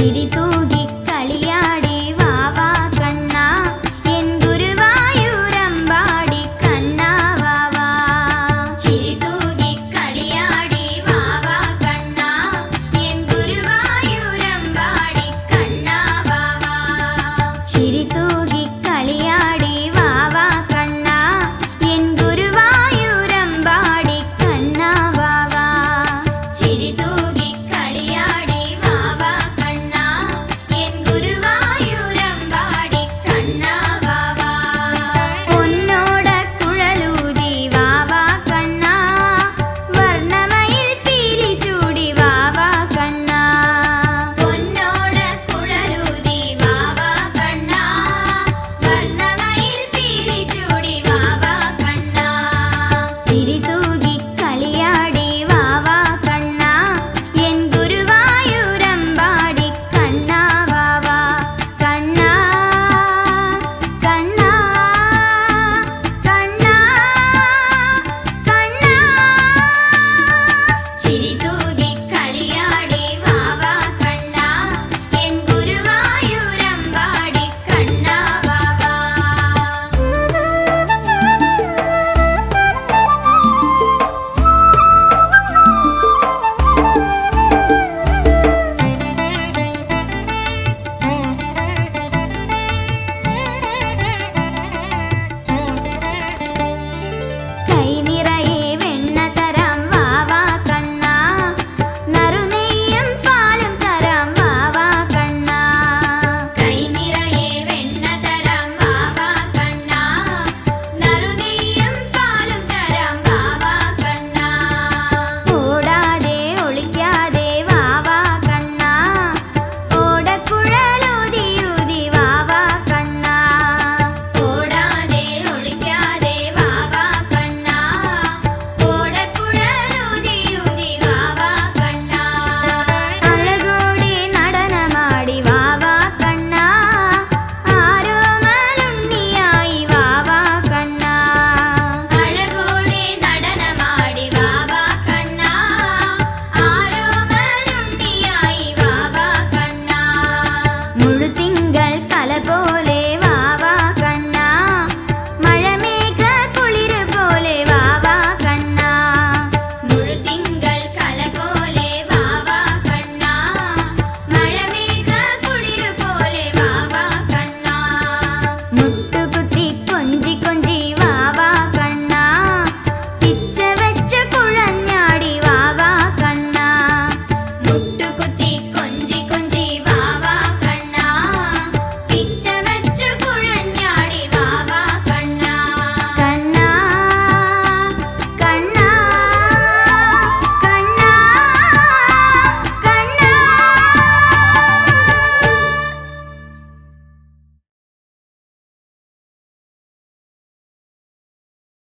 ചിരി തൂകി കളിയാടി വാവാ കണ്ണാ എൻ ഗുരുവായൂരമ്പാടി കണ്ണാ വാവാ. ചിരി തൂകി കളിയാടി വാവാ കണ്ണാ എൻ ഗുരുവായൂരമ്പാടി കണ്ണാ വാവാ. ചിരി തൂകി കളിയാടി വാവാ കണ്ണാ എൻ ഗുരുവായൂരമ്പാടി കണ്ണാ വാവാ. ചിരി തൂകി കളിയാടി വാവാ കണ്ണാ എൻ ഗുരുവായൂരമ്പാടി കണ്ണാ വാവാ. പൊന്നോട കുഴലൂതി വാവാ കണ്ണാ വർണ്ണമയിൽ പീലി ചൂടി വാവാ കണ്ണാ. പൊന്നോട കുഴലൂതി വാവാ കണ്ണാ വർണ്ണമയിൽ പീലി ചൂടി വാവാ കണ്ണാ. ചിരി തൂകി കളിയാടി വാവാ കണ്ണാ എൻ ഗുരുവായൂരമ്പാടി കണ്ണാ വാവാ. കണ്ണാ കണ്ണാ കണ്ണാ കണ്ണാ. ചിരി